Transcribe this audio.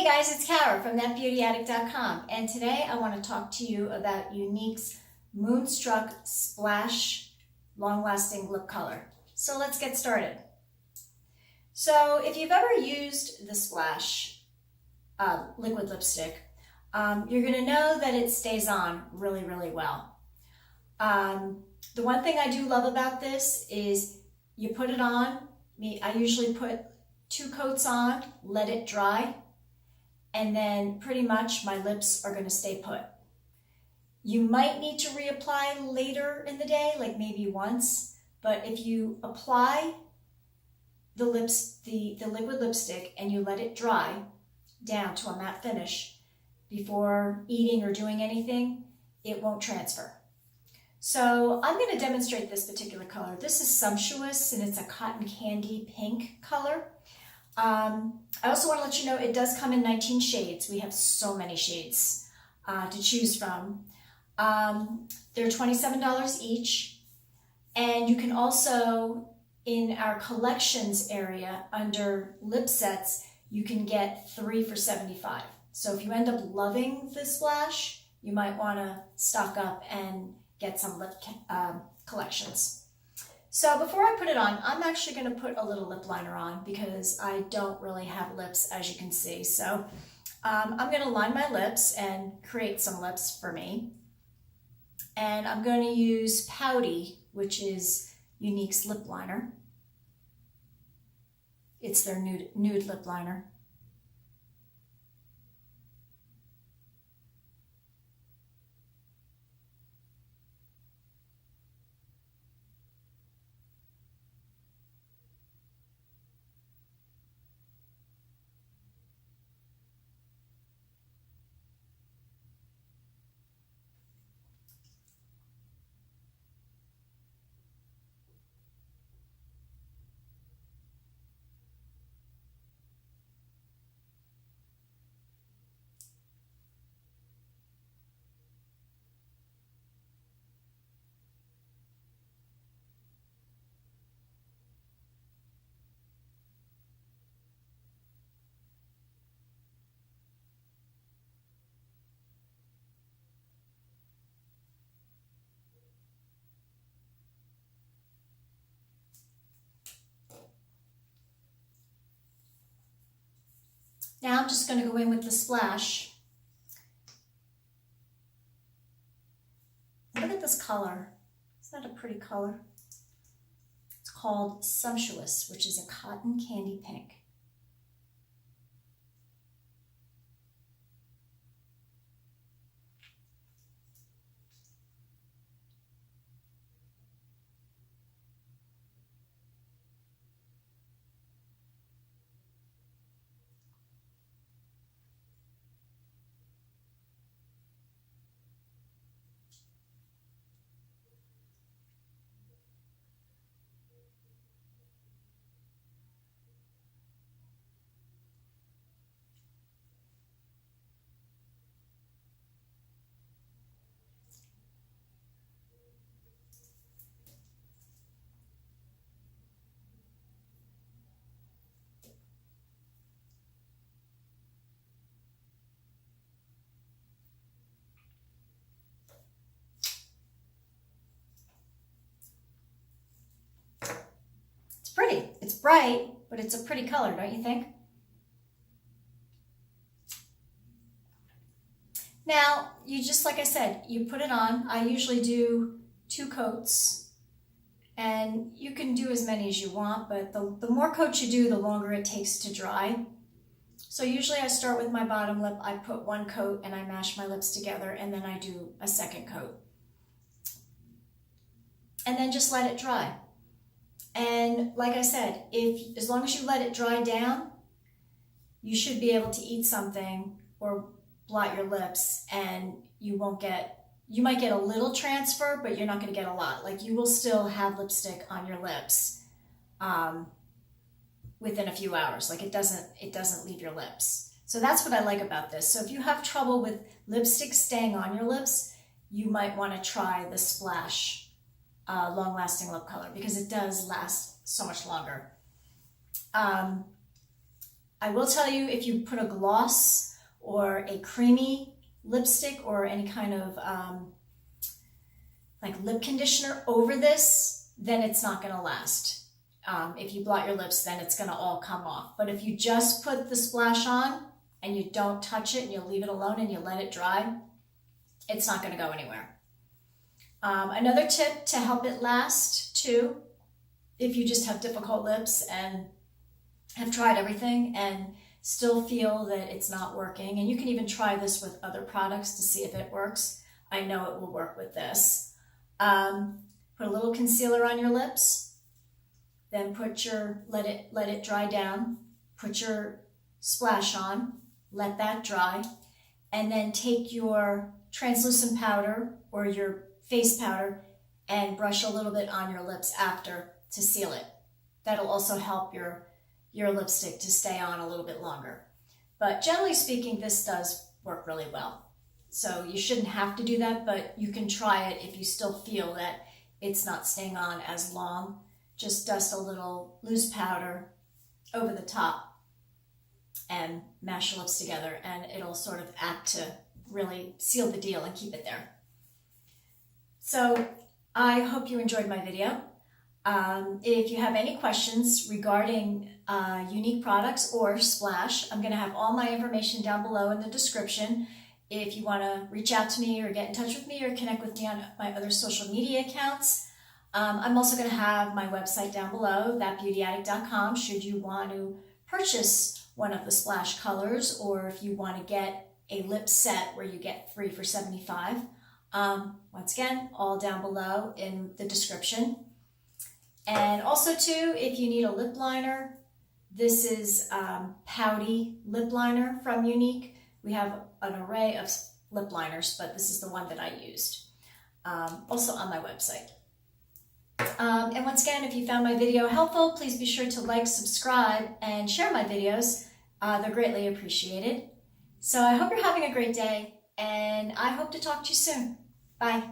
Hey guys, it's Kara from ThatBeautyAddict.com, and today I want to talk to you about Younique's Moonstruck Splash Long-Lasting Lip Color. So let's get started. So if you've ever used the Splash liquid lipstick, you're going to know that it stays on really, really well. The one thing I do love about this is you put it on. I usually put 2 coats on, let it dry, and then pretty much my lips are going to stay put. You might need to reapply later in the day, like maybe once, but if you apply the liquid lipstick and you let it dry down to a matte finish before eating or doing anything, it won't transfer. So I'm going to demonstrate this particular color. This is Sumptuous, and it's a cotton candy pink color. I also want to let you know it does come in 19 shades. We have so many shades to choose from. They're $27 each, and you can also, in our collections area under lip sets, you can get 3 for $75. So if you end up loving the Splash, you might want to stock up and get some lip collections. So before I put it on, I'm actually going to put a little lip liner on because I don't really have lips, as you can see. So I'm going to line my lips and create some lips for me. And I'm going to use Pouty, which is Younique's lip liner. It's their nude lip liner. Now I'm just going to go in with the Splash. Look at this color. Isn't that a pretty color? It's called Sumptuous, which is a cotton candy pink. Pretty. It's bright, but it's a pretty color, don't you think? Now, you just, like I said, you put it on. I usually do 2 coats, and you can do as many as you want, but the more coats you do, the longer it takes to dry. So usually I start with my bottom lip, I put 1 coat, and I mash my lips together, and then I do a 2nd coat. And then just let it dry. And like I said, as long as you let it dry down, you should be able to eat something or blot your lips, and you might get a little transfer, but you're not going to get a lot. Like, you will still have lipstick on your lips within a few hours. Like, it doesn't leave your lips. So that's what I like about this. So if you have trouble with lipstick staying on your lips, you might want to try the Splash long-lasting lip color, because it does last so much longer. I will tell you, if you put a gloss or a creamy lipstick or any kind of like lip conditioner over this, then it's not going to last. If you blot your lips, then it's going to all come off. But if you just put the splash on and you don't touch it and you leave it alone and you let it dry, it's not going to go anywhere. Another tip to help it last too, if you just have difficult lips and have tried everything and still feel that it's not working, and you can even try this with other products to see if it works. I know it will work with this. Put a little concealer on your lips, then let it dry down, put your splash on, let that dry, and then take your translucent powder or your face powder and brush a little bit on your lips after to seal it. That'll also help your lipstick to stay on a little bit longer. But generally speaking, this does work really well. So you shouldn't have to do that, but you can try it if you still feel that it's not staying on as long. Just dust a little loose powder over the top and mash your lips together, and it'll sort of act to really seal the deal and keep it there. So I hope you enjoyed my video. If you have any questions regarding unique products or Splash, I'm going to have all my information down below in the description. If you want to reach out to me or get in touch with me or connect with me on my other social media accounts. I'm also going to have my website down below, thatbeautyaddict.com, should you want to purchase one of the Splash colors, or if you want to get a lip set where you get 3 for $75. Once again, all down below in the description. And also too, if you need a lip liner, this is Pouty Lip Liner from Younique. We have an array of lip liners, but this is the one that I used. Also on my website. And once again, if you found my video helpful, please be sure to like, subscribe, and share my videos. They're greatly appreciated. So I hope you're having a great day, and I hope to talk to you soon. Bye.